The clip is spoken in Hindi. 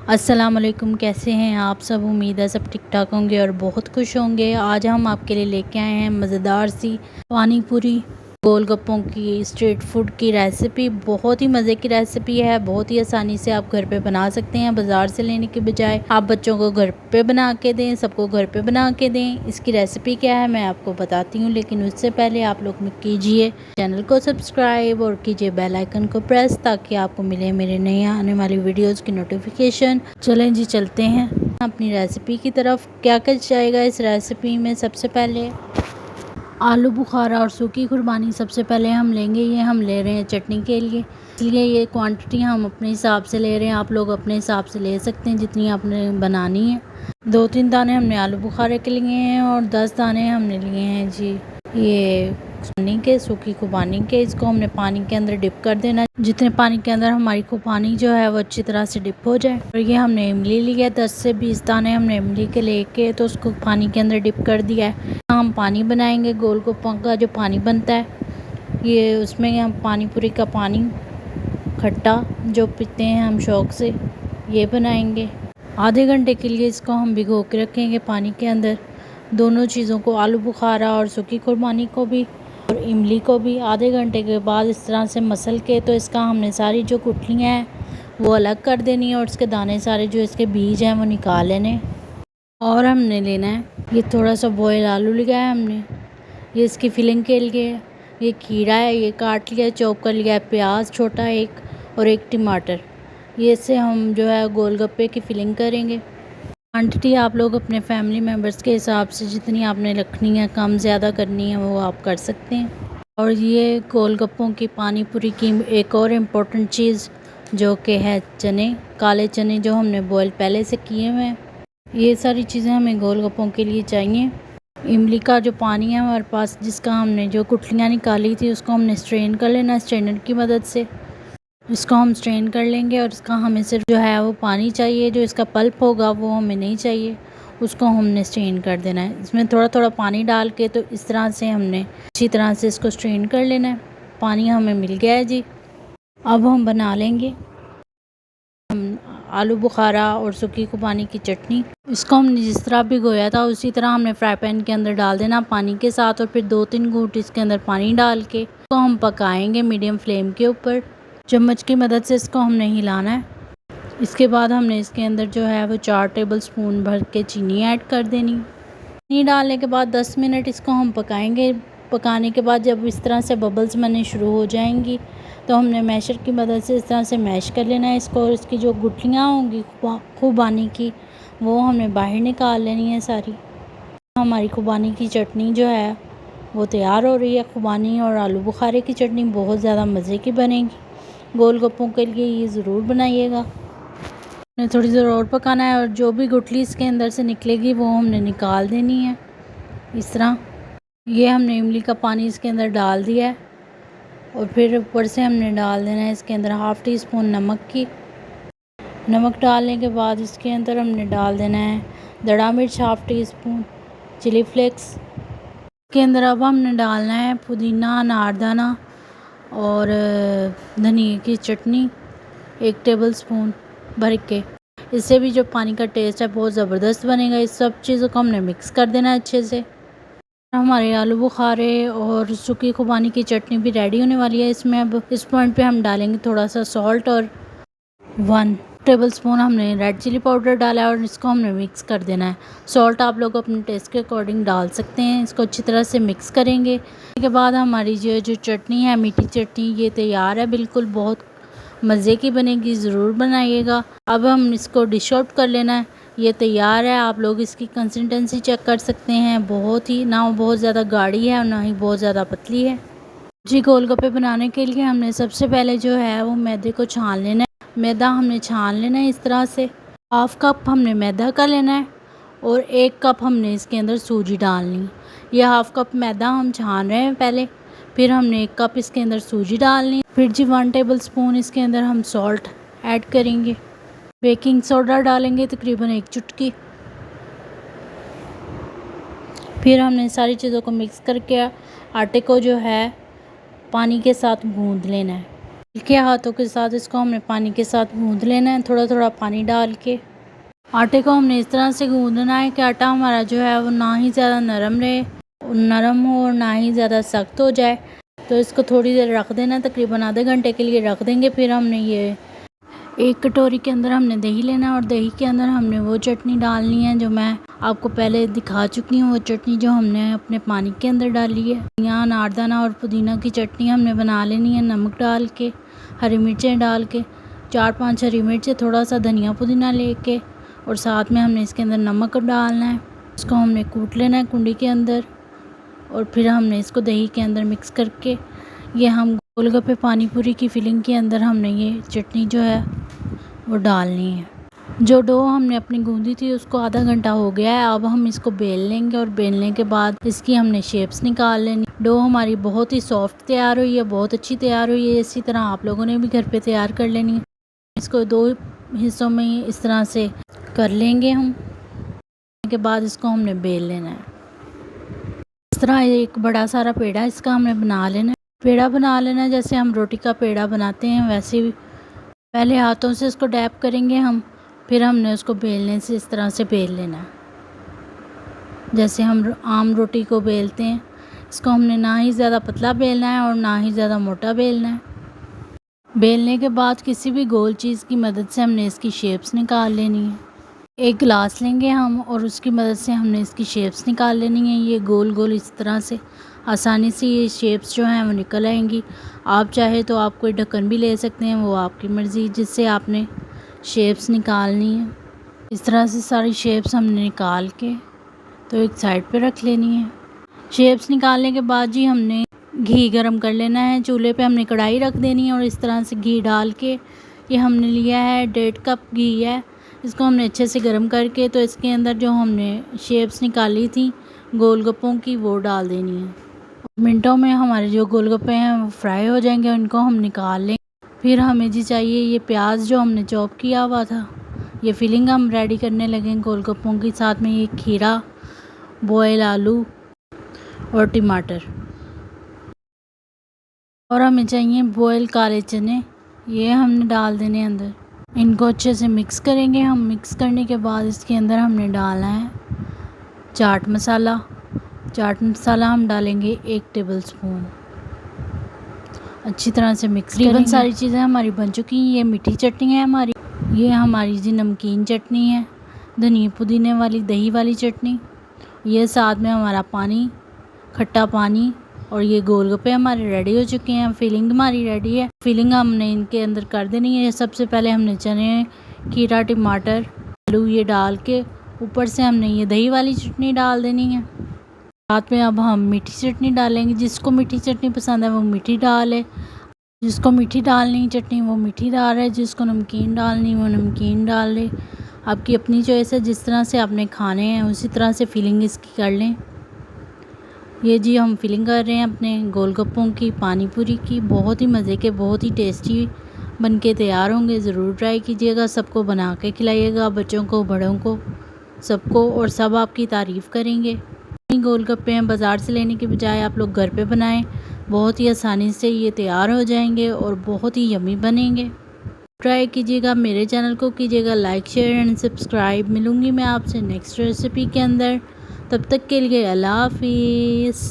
अस्सलाम वालेकुम, कैसे हैं आप सब। उम्मीद है सब ठीक ठाक होंगे और बहुत खुश होंगे। आज हम आपके लिए लेके आए हैं मज़ेदार सी पानी पूरी गोलगप्पों की स्ट्रीट फूड की रेसिपी। बहुत ही मज़े की रेसिपी है, बहुत ही आसानी से आप घर पे बना सकते हैं। बाज़ार से लेने के बजाय आप बच्चों को घर पे बना के दें, सबको घर पे बना के दें। इसकी रेसिपी क्या है मैं आपको बताती हूँ, लेकिन उससे पहले आप लोग कीजिए चैनल को सब्सक्राइब और कीजिए बेल आइकन को प्रेस, ताकि आपको मिले मेरे नए आने वाली वीडियोज़ की नोटिफिकेशन। चलें जी, चलते हैं अपनी रेसिपी की तरफ। क्या क्या जाएगा इस रेसिपी में, सबसे पहले आलू बुखारा और सूखी खुरबानी सबसे पहले हम लेंगे। ये हम ले रहे हैं चटनी के लिए, इसलिए ये क्वांटिटी हम अपने हिसाब से ले रहे हैं। आप लोग अपने हिसाब से ले सकते हैं जितनी आपने बनानी है। 2-3 दाने हमने आलू बुखारे के लिए हैं और 10 दाने हमने लिए हैं जी ये पानी के, सूखी खुबानी के। इसको हमने पानी के अंदर डिप कर देना, जितने पानी के अंदर हमारी खुबानी जो है वो अच्छी तरह से डिप हो जाए। और ये हमने इमली लिया 10 से 20 दाने हमने इमली के लेके तो उसको पानी के अंदर डिप कर दिया है। हम पानी बनाएंगे गोलगप्पों का जो पानी बनता है, ये उसमें हम पानी पूरी का पानी खट्टा जो पीते हैं हम शौक से, ये बनाएंगे। आधे घंटे के लिए इसको हम भिगो के रखेंगे पानी के अंदर। दोनों चीज़ों को, आलू बुखारा और सूखी खुरबानी को भी और इमली को भी, आधे घंटे के बाद इस तरह से मसल के तो इसका हमने सारी जो गुठलियाँ हैं वो अलग कर देनी है और इसके दाने सारे जो इसके बीज हैं वो निकाल लेने। और हमने लेना है ये थोड़ा सा बॉयल आलू लिया है हमने, ये इसकी फिलिंग के लिए। ये खीरा है, ये काट लिया, चॉप कर लिया है। प्याज छोटा एक और एक टमाटर, ये से हम जो है गोलगप्पे की फिलिंग करेंगे। क्वांटिटी आप लोग अपने फैमिली मेम्बर्स के हिसाब से जितनी आपने रखनी है, कम ज़्यादा करनी है, वो आप कर सकते हैं। और ये गोलगप्पों की पानी पूरी की एक और इम्पोर्टेंट चीज़ जो कि है चने, काले चने जो हमने बॉयल पहले से किए हुए हैं। ये सारी चीज़ें हमें गोलगप्पों के लिए चाहिए। इमली का जो पानी है हमारे पास, जिसका हमने जो गुठलियाँ निकाली थी उसको हमने स्ट्रेन कर लेना स्ट्रेनर की मदद से। इसको हम स्ट्रेन कर लेंगे और इसका हमें सिर्फ जो है वो पानी चाहिए, जो इसका पल्प होगा वो हमें नहीं चाहिए, उसको हमने स्ट्रेन कर देना है। इसमें थोड़ा थोड़ा पानी डाल के तो इस तरह से हमने अच्छी तरह से इसको स्ट्रेन कर लेना है। पानी हमें मिल गया है जी। अब हम बना लेंगे आलू बुखारा और सूखी खुबानी की चटनी। इसको हमने जिस तरह भिगोया था उसी तरह हमने फ्राई पैन के अंदर डाल देना पानी के साथ, और फिर 2-3 घूंट इसके अंदर पानी डाल के इसको हम पकाएंगे मीडियम फ्लेम के ऊपर। चम्मच की मदद से इसको हमने हिलाना है। इसके बाद हमने इसके अंदर जो है वो 4 टेबल स्पून भर के चीनी ऐड कर देनी। चीनी डालने के बाद 10 मिनट इसको हम पकाएंगे। पकाने के बाद जब इस तरह से बबल्स बनने शुरू हो जाएंगी तो हमने मैशर की मदद से इस तरह से मैश कर लेना है इसको, और इसकी जो गुठलियाँ होंगी खुबानी की वो हमें बाहर निकाल लेनी है सारी। हमारी खुबानी की चटनी जो है वो तैयार हो रही है। खुबानी और आलू बुखारे की चटनी बहुत ज़्यादा मज़े की बनेगी। गोलगप्पों के लिए ये ज़रूर बनाइएगा। हमने थोड़ी देर और पकाना है और जो भी गुठली इसके अंदर से निकलेगी वो हमने निकाल देनी है इस तरह। ये हमने इमली का पानी इसके अंदर डाल दिया है और फिर ऊपर से हमने डाल देना है इसके अंदर हाफ़ टी स्पून नमक की। नमक डालने के बाद इसके अंदर हमने डाल देना है दड़ा मिर्च half teaspoon, chilli flakes. इसके अंदर अब हमने डालना है पुदीना, अनारदाना और धनिया की चटनी 1 टेबल स्पून भर के। इससे भी जो पानी का टेस्ट है बहुत ज़बरदस्त बनेगा। इस सब चीज़ों को हमने मिक्स कर देना है अच्छे से। हमारे आलू बुखारे और सूखी खुबानी की चटनी भी रेडी होने वाली है। इसमें अब इस पॉइंट पे हम डालेंगे थोड़ा सा सॉल्ट और 1 टेबल स्पून हमने रेड चिली पाउडर डाला है और इसको हमने मिक्स कर देना है। सॉल्ट आप लोग अपने टेस्ट के अकॉर्डिंग डाल सकते हैं। इसको अच्छी तरह से मिक्स करेंगे। इसके बाद हमारी जो चटनी है, मीठी चटनी, ये तैयार है बिल्कुल। बहुत मज़े की बनेगी, ज़रूर बनाइएगा। अब हम इसको डिश आउट कर लेना है। ये तैयार है। आप लोग इसकी कंसिस्टेंसी चेक कर सकते हैं। बहुत ही ना बहुत ज़्यादा गाढ़ी है और ना ही बहुत ज़्यादा पतली है जी। गोलगप्पे बनाने के लिए हमने सबसे पहले जो है वो मैदे को छान लेना है। मैदा हमने छान लेना है इस तरह से। 1/2 कप हमने मैदा का लेना है और 1 कप हमने इसके अंदर सूजी डालनी है। ये 1/2 कप मैदा हम छान रहे हैं पहले, फिर हमने 1 कप इसके अंदर सूजी डालनी। फिर जी 1 टेबल स्पून इसके अंदर हम सॉल्ट ऐड करेंगे। बेकिंग सोडा डालेंगे तकरीबन 1 चुटकी। फिर हमने सारी चीज़ों को मिक्स करके आटे को जो है पानी के साथ गूंद लेना है। हल्के हाथों के साथ इसको हमने पानी के साथ गूँध लेना है, थोड़ा थोड़ा पानी डाल के। आटे को हमने इस तरह से गूँधना है कि आटा हमारा जो है वो ना ही ज़्यादा नरम हो और ना ही ज़्यादा सख्त हो जाए। तो इसको थोड़ी देर रख देना, तकरीबन आधे घंटे के लिए रख देंगे। फिर हमने ये एक कटोरी के अंदर हमने दही लेना है और दही के अंदर हमने वो चटनी डालनी है जो मैं आपको पहले दिखा चुकी हूँ। वो चटनी जो हमने अपने पानी के अंदर डाली है। यहाँ अनारदाना और पुदीना की चटनी हमने बना लेनी है, नमक डाल के, हरी मिर्चें डाल के, 4-5 हरी मिर्चें, थोड़ा सा धनिया पुदीना लेके, और साथ में हमने इसके अंदर नमक डालना है। इसको हमने कूट लेना है कुंडी के अंदर, और फिर हमने इसको दही के अंदर मिक्स करके ये हम गोलगप्पे पानी पूरी की फिलिंग के अंदर हमने ये चटनी जो है वो डालनी है। जो डो हमने अपनी गूंदी थी उसको आधा घंटा हो गया है। अब हम इसको बेल लेंगे और बेलने के बाद इसकी हमने शेप्स निकाल लेनी। डो हमारी बहुत ही सॉफ्ट तैयार हुई है, बहुत अच्छी तैयार हुई है। इसी तरह आप लोगों ने भी घर पे तैयार कर लेनी है। इसको 2 हिस्सों में इस तरह से कर लेंगे हम। के बाद इसको हमने बेल लेना है। इस तरह एक बड़ा सारा पेड़ा इसका हमने बना लेना है। पेड़ा बना लेना है जैसे हम रोटी का पेड़ा बनाते हैं वैसे भी। पहले हाथों से इसको डैप करेंगे हम, फिर हमने उसको बेलने से इस तरह से बेल लेना है जैसे हम आम रोटी को बेलते हैं। इसको हमने ना ही ज़्यादा पतला बेलना है और ना ही ज़्यादा मोटा बेलना है। बेलने के बाद किसी भी गोल चीज़ की मदद से हमने इसकी शेप्स निकाल लेनी है। एक गिलास लेंगे हम और उसकी मदद से हमने इसकी शेप्स निकाल लेनी है। ये गोल गोल इस तरह से आसानी से ये शेप्स जो हैं वो निकल आएंगी। आप चाहे तो आप कोई ढक्कन भी ले सकते हैं, वो आपकी मर्ज़ी, जिससे आपने शेप्स निकालनी है। इस तरह से सारी शेप्स हमने निकाल के तो एक साइड पे रख लेनी है। शेप्स निकालने के बाद जी हमने घी गरम कर लेना है। चूल्हे पे हमने कढ़ाई रख देनी है और इस तरह से घी डाल के, ये हमने लिया है 1.5 कप घी है। इसको हमने अच्छे से गर्म करके तो इसके अंदर जो हमने शेप्स निकाली थी गोलगप्पों की वो डाल देनी है। मिनटों में हमारे जो गोलगप्पे हैं वो फ्राई हो जाएंगे, उनको हम निकाल लें। फिर हमें जी चाहिए ये प्याज जो हमने चॉप किया हुआ था। ये फिलिंग हम रेडी करने लगे गोलगप्पों के साथ में। ये खीरा, बॉयल आलू और टमाटर, और हमें चाहिए बॉयल काले चने, ये हमने डाल देने अंदर। इनको अच्छे से मिक्स करेंगे हम। मिक्स करने के बाद इसके अंदर हमने डालना है चाट मसाला। चाट मसाला हम डालेंगे 1 टेबलस्पून। अच्छी तरह से मिक्स करेंगे। सारी चीज़ें हमारी बन चुकी हैं। ये मीठी चटनी है हमारी, ये हमारी जी नमकीन चटनी है, धनिया पुदीने वाली दही वाली चटनी, ये साथ में हमारा पानी, खट्टा पानी, और ये गोलगप्पे हमारे रेडी हो चुके हैं। फिलिंग हमारी रेडी है। फिलिंग हमने इनके अंदर कर देनी है। सबसे पहले हमने चने, खीरा, टमाटर, आलू ये डाल के ऊपर से हमने ये दही वाली चटनी डाल देनी है। साथ में अब हम मीठी चटनी डालेंगे। जिसको मीठी चटनी पसंद है वो मीठी डाले, जिसको मीठी डालनी चटनी वो मीठी डाल है, जिसको नमकीन डालनी वो नमकीन डाल ले। आपकी अपनी चॉइस है, जिस तरह से आपने खाने हैं उसी तरह से फिलिंग इसकी कर लें। ये जी हम फिलिंग कर रहे हैं अपने गोलगप्पों की पानी पूरी की। बहुत ही मज़े के, बहुत ही टेस्टी बन के तैयार होंगे। ज़रूर ट्राई कीजिएगा, सबको बना के खिलाइएगा, बच्चों को, बड़ों को, सबको, और सब आपकी तारीफ़ करेंगे। गोलगप्पे हैं बाज़ार से लेने के बजाय आप लोग घर पे बनाएं, बहुत ही आसानी से ये तैयार हो जाएंगे और बहुत ही यम्मी बनेंगे। ट्राई कीजिएगा। मेरे चैनल को कीजिएगा लाइक, शेयर एंड सब्सक्राइब। मिलूँगी मैं आपसे नेक्स्ट रेसिपी के अंदर। तब तक के लिए अल्लाह हाफिज़।